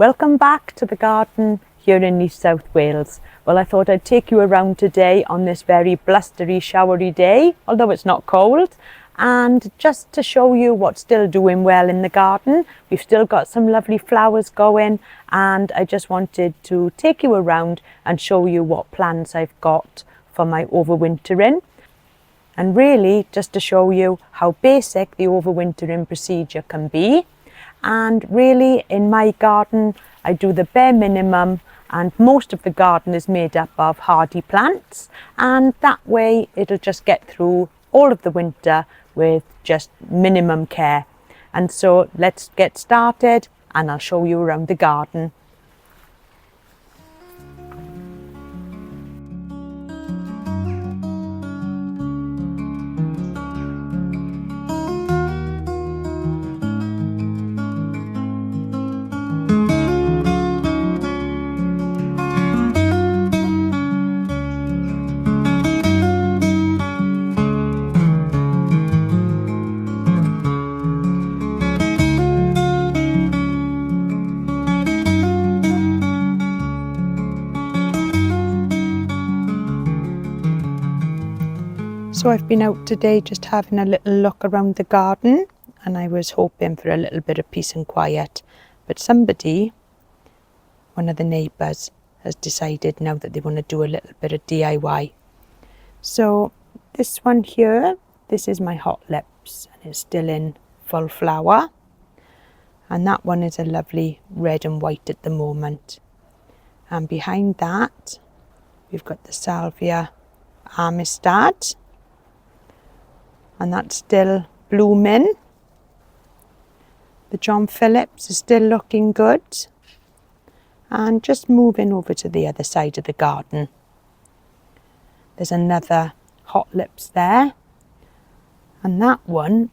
Welcome back to the garden here in Neath, South Wales. Well, I thought I'd take you around today on this very blustery, showery day, although it's not cold, and just to show you what's still doing well in the garden. We've still got some lovely flowers going, and I just wanted to take you around and show you what plans I've got for my overwintering. And really just to show you how basic the overwintering procedure can be. And really in my garden I do the bare minimum, and most of the garden is made up of hardy plants, and that way it'll just get through all of the winter with just minimum care. And so let's get started and I'll show you around the garden. So I've been out today just having a little look around the garden, and I was hoping for a little bit of peace and quiet, but somebody, one of the neighbours, has decided now that they want to do a little bit of DIY. So this one here, this is my hot lips, and it's still in full flower, and that one is a lovely red and white at the moment. And behind that we've got the Salvia Amistad, and that's still blooming. The John Phillips is still looking good. And just moving over to the other side of the garden, there's another hot lips there, and that one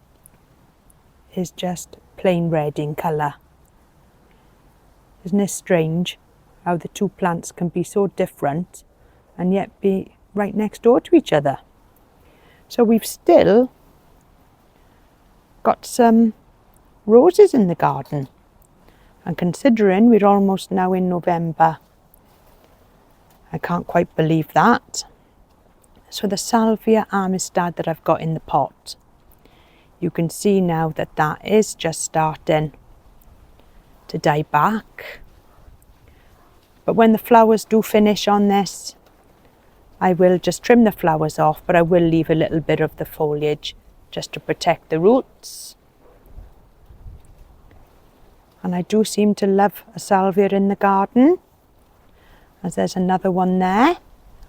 is just plain red in colour. Isn't it strange how the two plants can be so different and yet be right next door to each other? So we've still got some roses in the garden, and considering we're almost now in November, I can't quite believe that. So the Salvia Amistad that I've got in the pot, you can see now that that is just starting to die back. But when the flowers do finish on this, I will just trim the flowers off, but I will leave a little bit of the foliage just to protect the roots. And I do seem to love a salvia in the garden, as there's another one there,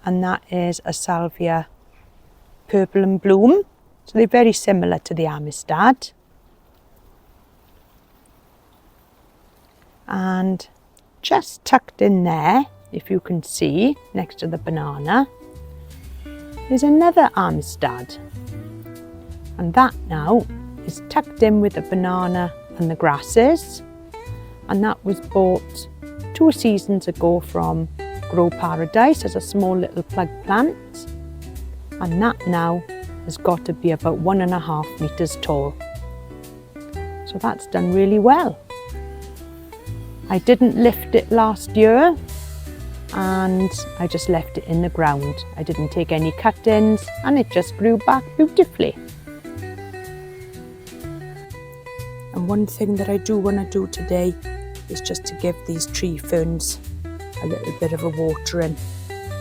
and that is a Salvia Purple and Bloom. So they're very similar to the Amistad. And just tucked in there, if you can see, next to the banana, is another Amistad. And that now is tucked in with the banana and the grasses. And that was bought 2 seasons ago from Grow Paradise as a small little plug plant. And that now has got to be about 1.5 meters tall. So that's done really well. I didn't lift it last year, and I just left it in the ground. I didn't take any cuttings, and it just grew back beautifully. And one thing that I do want to do today is just to give these tree ferns a little bit of a watering,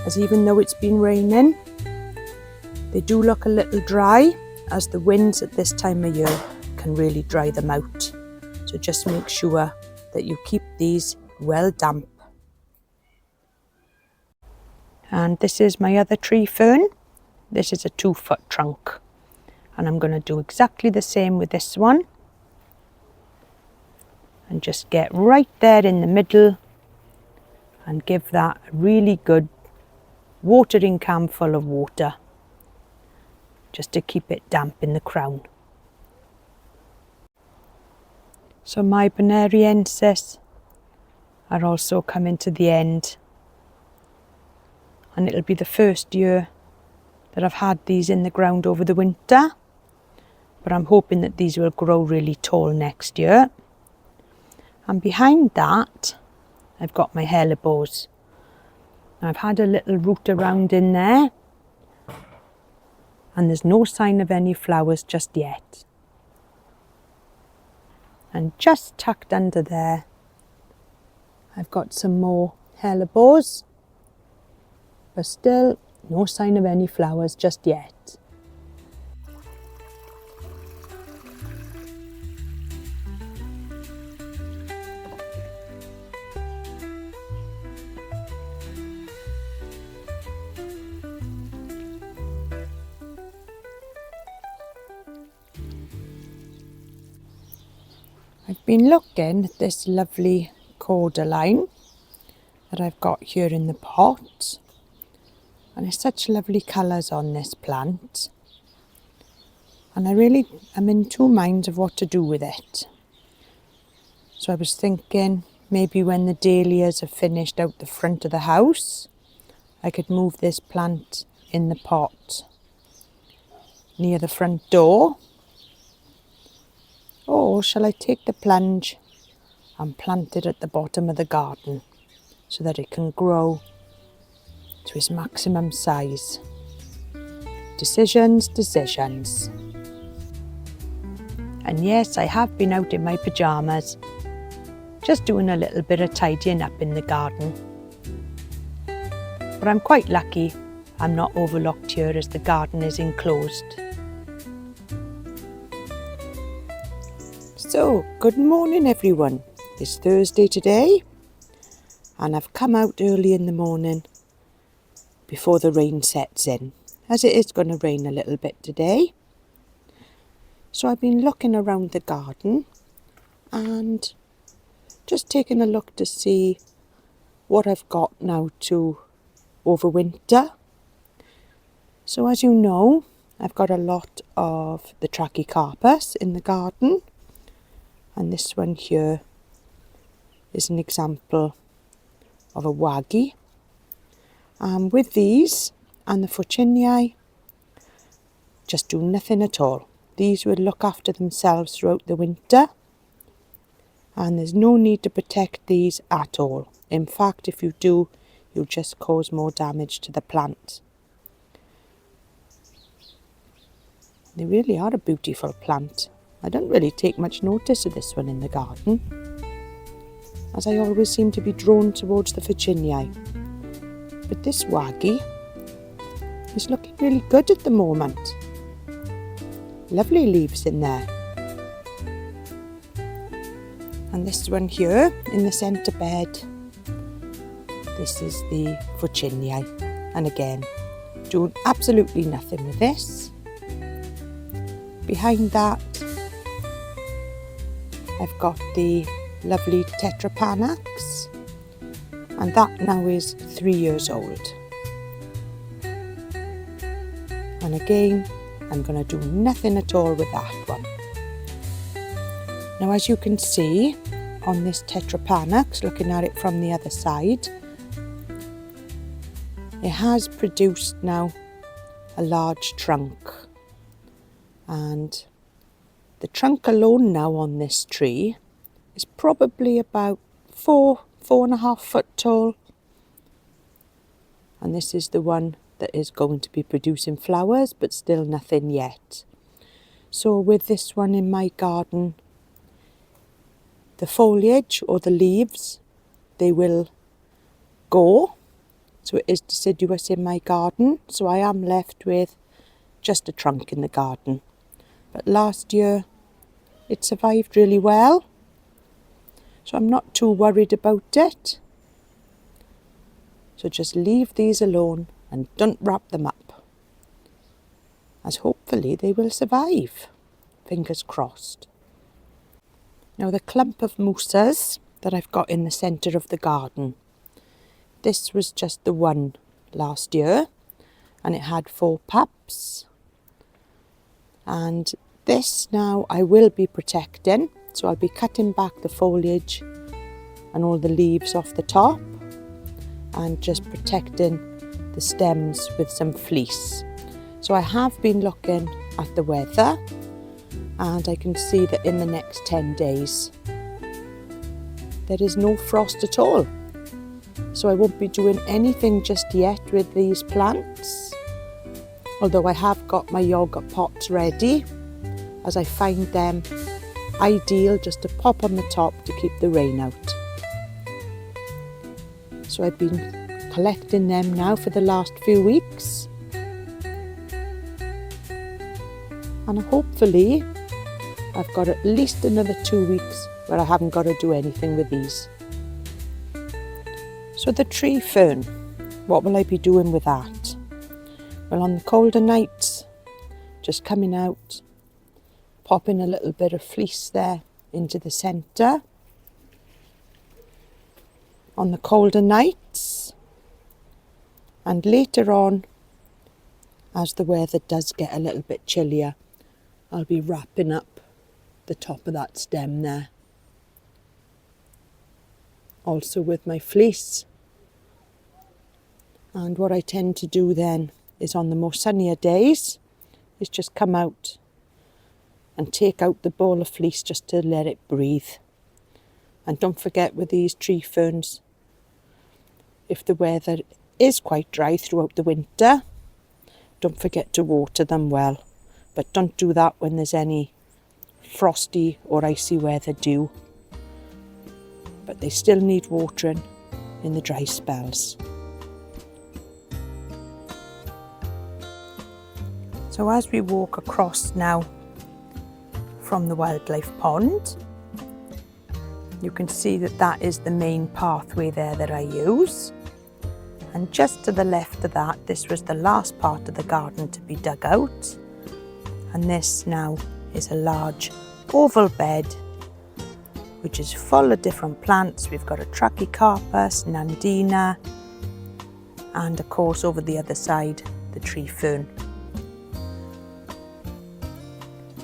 as even though it's been raining, they do look a little dry, as the winds at this time of year can really dry them out. So just make sure that you keep these well damp. And this is my other tree fern. This is a 2-foot trunk, and I'm going to do exactly the same with this one. And just get right there in the middle and give that a really good watering can full of water, just to keep it damp in the crown. So my Bonariensis are also coming to the end, and it'll be the first year that I've had these in the ground over the winter, but I'm hoping that these will grow really tall next year. And behind that I've got my hellebores. I've had a little root around in there, and there's no sign of any flowers just yet. And just tucked under there, I've got some more hellebores, but still no sign of any flowers just yet. I've been looking at this lovely cordyline that I've got here in the pot, and it's such lovely colours on this plant, and I really am in two minds of what to do with it. So I was thinking maybe when the dahlias are finished out the front of the house, I could move this plant in the pot near the front door. Or shall I take the plunge and plant it at the bottom of the garden so that it can grow to its maximum size? Decisions. And yes, I have been out in my pyjamas, just doing a little bit of tidying up in the garden. But I'm quite lucky I'm not overlooked here as the garden is enclosed. So, good morning everyone. It's Thursday today, and I've come out early in the morning before the rain sets in, as it is going to rain a little bit today. So I've been looking around the garden and just taking a look to see what I've got now to overwinter. So as you know, I've got a lot of the Trachycarpus in the garden. And this one here is an example of a waggy. With these and the Fuccinii, just do nothing at all. These will look after themselves throughout the winter, and there's no need to protect these at all. In fact, if you do, you'll just cause more damage to the plant. They really are a beautiful plant. I don't really take much notice of this one in the garden, as I always seem to be drawn towards the Fuccinii. But this waggy is looking really good at the moment. Lovely leaves in there. And this one here in the centre bed, this is the Fuccinii. And again, doing absolutely nothing with this. Behind that, I've got the lovely Tetrapanax, and that now is 3 years old. And again, I'm going to do nothing at all with that one. Now, as you can see on this Tetrapanax, looking at it from the other side, it has produced now a large trunk, and the trunk alone now on this tree is probably about 4.5 foot tall. And this is the one that is going to be producing flowers, but still nothing yet. So with this one in my garden, the foliage or the leaves, they will go. So it is deciduous in my garden. So I am left with just a trunk in the garden. But last year, it survived really well, so I'm not too worried about it. So just leave these alone and don't wrap them up, as hopefully they will survive. Fingers crossed. Now the clump of Musas that I've got in the centre of the garden, this was just the one last year, and it had 4 pups. And this now I will be protecting, so I'll be cutting back the foliage and all the leaves off the top and just protecting the stems with some fleece. So I have been looking at the weather, and I can see that in the next 10 days there is no frost at all. so I won't be doing anything just yet with these plants, although I have got my yogurt pots ready, as I find them ideal just to pop on the top to keep the rain out. So I've been collecting them now for the last few weeks, and hopefully I've got at least another 2 weeks where I haven't got to do anything with these. So the tree fern, what will I be doing with that? Well, on the colder nights, just coming out, popping a little bit of fleece there into the centre. On the colder nights, and later on, as the weather does get a little bit chillier, I'll be wrapping up the top of that stem there. Also with my fleece. And what I tend to do then is on the more sunnier days is just come out and take out the ball of fleece just to let it breathe. And don't forget with these tree ferns, if the weather is quite dry throughout the winter, don't forget to water them well. But don't do that when there's any frosty or icy weather due. But they still need watering in the dry spells. So as we walk across now from the wildlife pond, you can see that that is the main pathway there that I use. And just to the left of that, this was the last part of the garden to be dug out. And this now is a large oval bed, which is full of different plants. We've got a Trachycarpus, Nandina, and of course over the other side, the tree fern.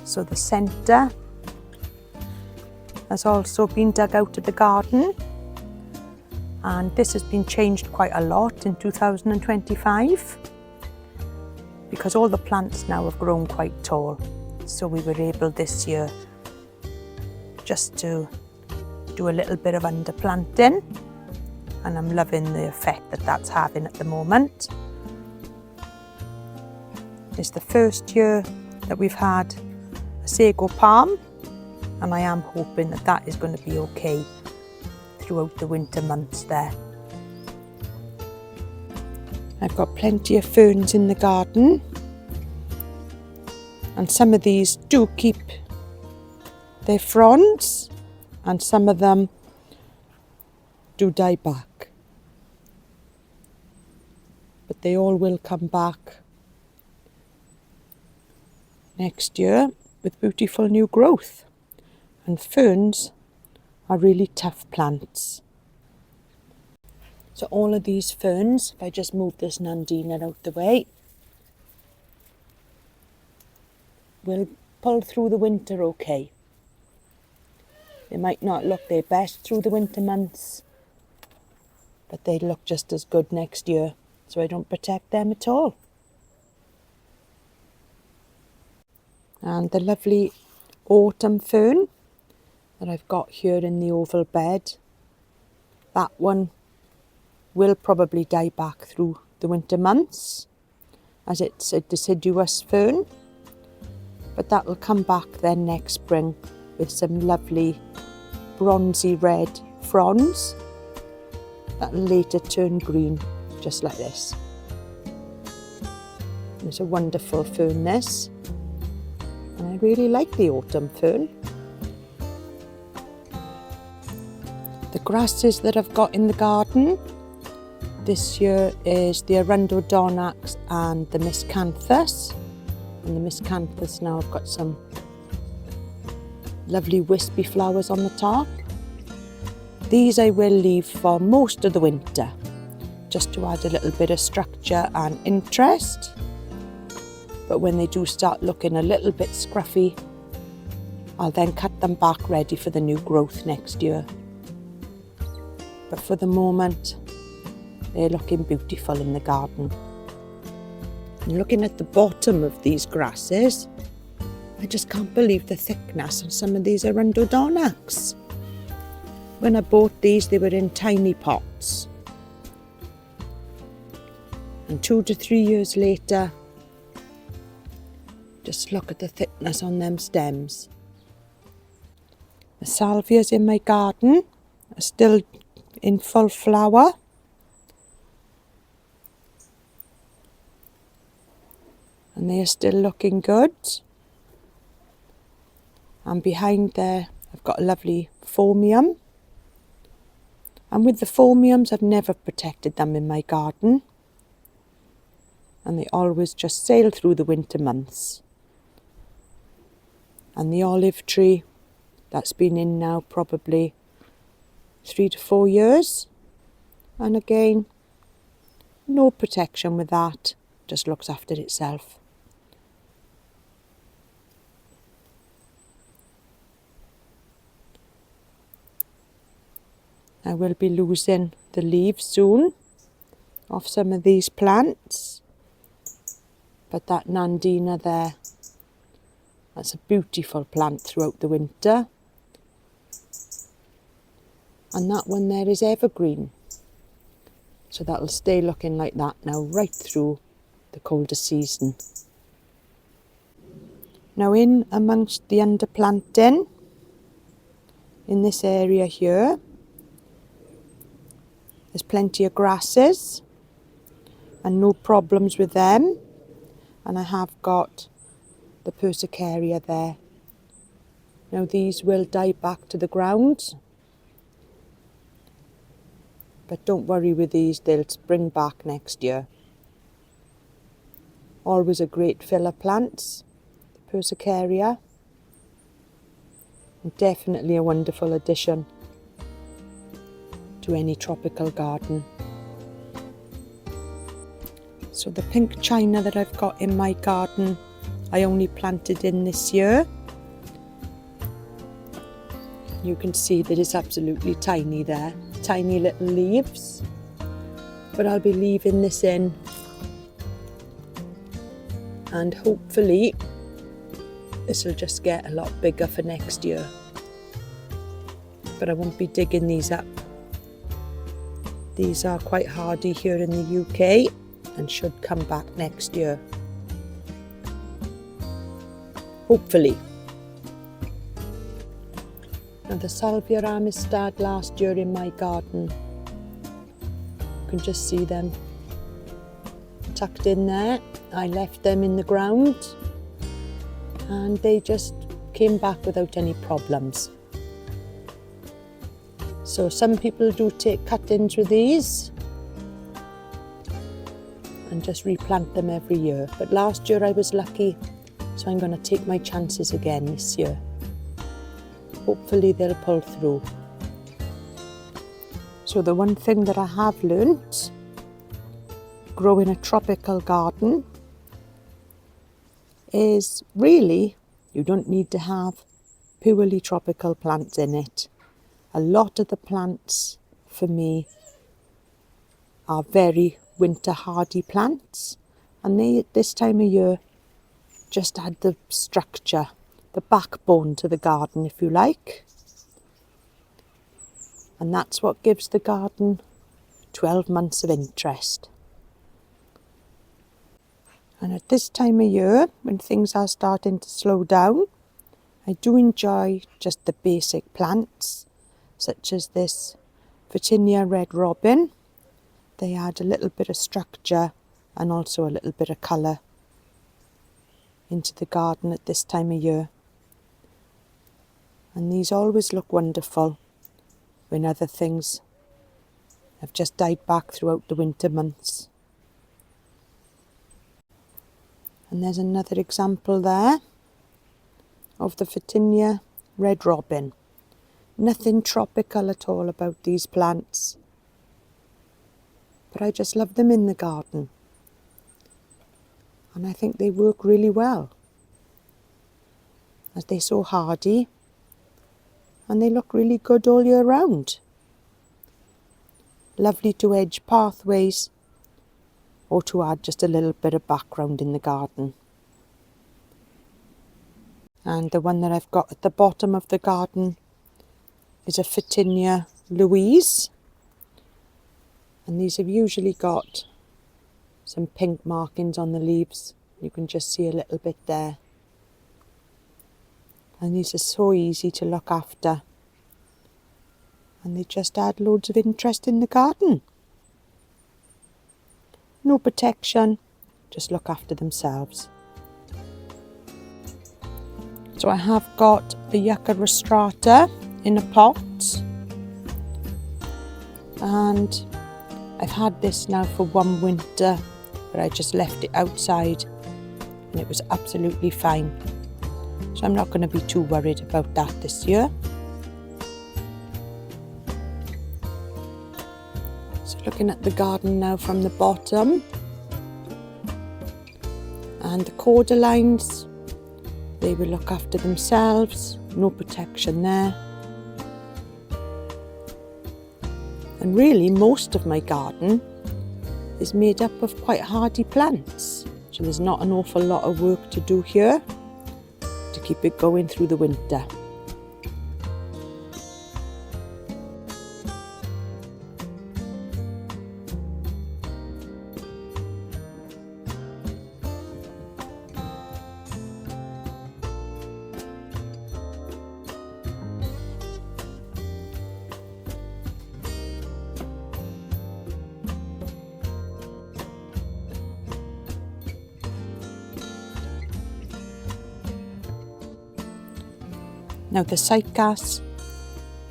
So the centre has also been dug out of the garden, and this has been changed quite a lot in 2025 because all the plants now have grown quite tall. So we were able this year just to do a little bit of underplanting, and I'm loving the effect that that's having at the moment. It's the first year that we've had a Sago Palm, and I am hoping that that is going to be okay throughout the winter months there. I've got plenty of ferns in the garden, and some of these do keep their fronds and some of them do die back, but they all will come back next year with beautiful new growth. And ferns are really tough plants. So all of these ferns, if I just move this Nandina out the way, will pull through the winter okay. They might not look their best through the winter months, but they look just as good next year, so I don't protect them at all. And the lovely autumn fern that I've got here in the oval bed, that one will probably die back through the winter months as it's a deciduous fern, but that will come back then next spring with some lovely bronzy red fronds that will later turn green just like this. It's a wonderful fern this, and I really like the autumn fern. The grasses that I've got in the garden this year is the Arundodonus and the Miscanthus. And the Miscanthus now I've got some lovely wispy flowers on the top. These I will leave for most of the winter, just to add a little bit of structure and interest. But when they do start looking a little bit scruffy, I'll then cut them back ready for the new growth next year. But for the moment, they're looking beautiful in the garden. And looking at the bottom of these grasses, I just can't believe the thickness on some of these Arundodonus. When I bought these, they were in tiny pots. And 2 to 3 years later, just look at the thickness on them stems. The salvias in my garden are still in full flower. And they are still looking good. And behind there, I've got a lovely phormium. And with the phormiums, I've never protected them in my garden. And they always just sail through the winter months. And the olive tree, that's been in now probably 3 to 4 years. And again, no protection with that, just looks after itself. I will be losing the leaves soon off some of these plants. But that Nandina there, that's a beautiful plant throughout the winter. And that one there is evergreen. So that'll stay looking like that now right through the colder season. Now in amongst the underplanting, in this area here, there's plenty of grasses and no problems with them. And I have got the persicaria there. Now these will die back to the ground. But don't worry with these, they'll spring back next year. Always a great filler plants, the persicaria. And definitely a wonderful addition to any tropical garden. So the pink china that I've got in my garden, I only planted in this year. You can see that it's absolutely tiny there, tiny little leaves. But I'll be leaving this in, and hopefully this will just get a lot bigger for next year. But I won't be digging these up. These are quite hardy here in the UK and should come back next year. Hopefully. Now the Salvia amistad last year in my garden. You can just see them tucked in there. I left them in the ground and they just came back without any problems. So some people do take cuttings with these and just replant them every year. But last year I was lucky, so I'm going to take my chances again this year. Hopefully they'll pull through. So the one thing that I have learnt growing a tropical garden is really you don't need to have purely tropical plants in it. A lot of the plants for me are very winter hardy plants, and they at this time of year just add the structure, the backbone to the garden, if you like. And that's what gives the garden 12 months of interest. And at this time of year, when things are starting to slow down, I do enjoy just the basic plants, such as this Virginia Red Robin. They add a little bit of structure and also a little bit of colour into the garden at this time of year. And these always look wonderful when other things have just died back throughout the winter months. And there's another example there of the Virginia Red Robin. Nothing tropical at all about these plants, but I just love them in the garden. And I think they work really well, as they're so hardy and they look really good all year round. Lovely to edge pathways or to add just a little bit of background in the garden. And the one that I've got at the bottom of the garden is a Virginia Louise. And these have usually got some pink markings on the leaves. You can just see a little bit there. And these are so easy to look after. And they just add loads of interest in the garden. No protection, just look after themselves. So I have got the yucca rostrata in a pot. And I've had this now for one winter, but I just left it outside and it was absolutely fine. So I'm not going to be too worried about that this year. So looking at the garden now from the bottom, and the cordyline, they will look after themselves, no protection there. And really most of my garden is made up of quite hardy plants, so there's not an awful lot of work to do here to keep it going through the winter. Now the cycas,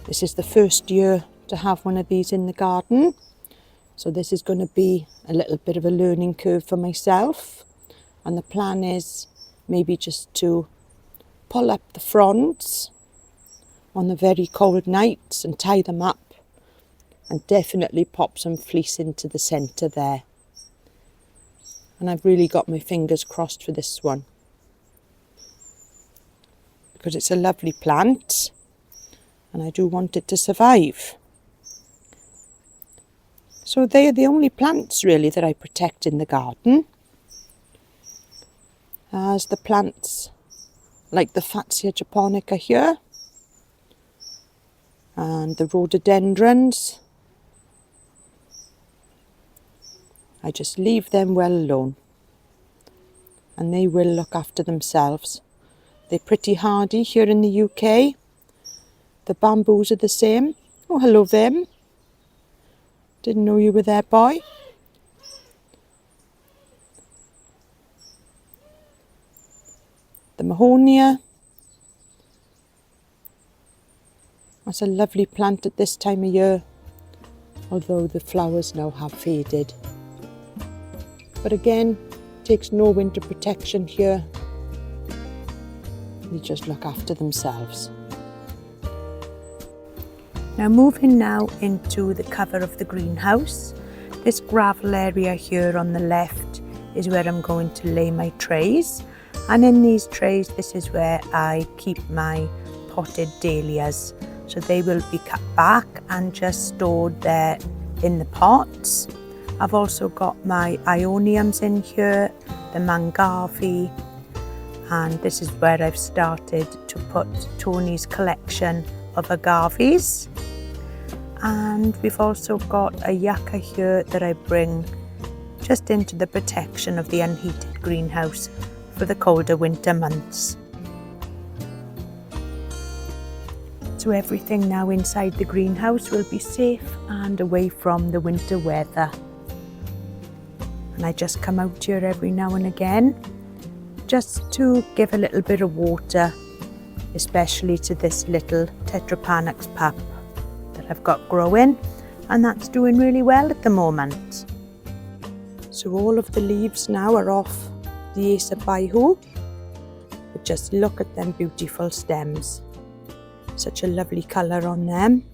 this is the first year to have one of these in the garden. So this is going to be a little bit of a learning curve for myself. And the plan is maybe just to pull up the fronds on the very cold nights and tie them up. And definitely pop some fleece into the centre there. And I've really got my fingers crossed for this one, because it's a lovely plant and I do want it to survive. So they are the only plants really that I protect in the garden. As the plants like the Fatsia japonica here and the rhododendrons, I just leave them well alone and they will look after themselves. They're pretty hardy here in the UK. The bamboos are the same. Oh, hello, Vim. Didn't know you were there, boy. The mahonia. That's a lovely plant at this time of year, although the flowers now have faded. But again, takes no winter protection here. They just look after themselves. Now moving now into the cover of the greenhouse. This gravel area here on the left is where I'm going to lay my trays. And in these trays, this is where I keep my potted dahlias. So they will be cut back and just stored there in the pots. I've also got my ioniums in here, the mangave, and this is where I've started to put Tony's collection of agaves. And we've also got a yucca here that I bring just into the protection of the unheated greenhouse for the colder winter months. So everything now inside the greenhouse will be safe and away from the winter weather. And I just come out here every now and again just to give a little bit of water, especially to this little Tetrapanax pup that I've got growing, and that's doing really well at the moment. So all of the leaves now are off the Musa Basjoo, but just look at them beautiful stems. Such a lovely colour on them,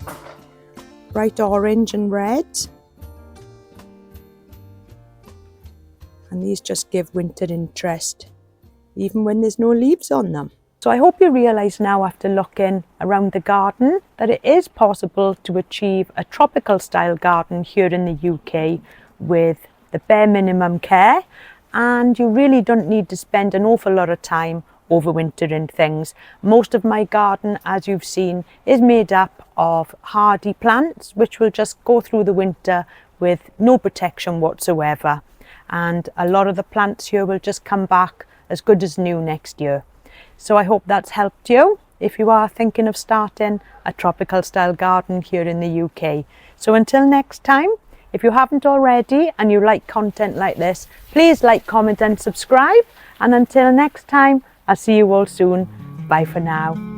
bright orange and red. And these just give winter interest, even when there's no leaves on them. So I hope you realise now, after looking around the garden, that it is possible to achieve a tropical style garden here in the UK with the bare minimum care, and you really don't need to spend an awful lot of time overwintering things. Most of my garden, as you've seen, is made up of hardy plants which will just go through the winter with no protection whatsoever. and a lot of the plants here will just come back as good as new next year. So I hope that's helped you if you are thinking of starting a tropical style garden here in the UK. So until next time, if you haven't already and you like content like this, please like, comment and subscribe. And until next time, I'll see you all soon. Bye for now.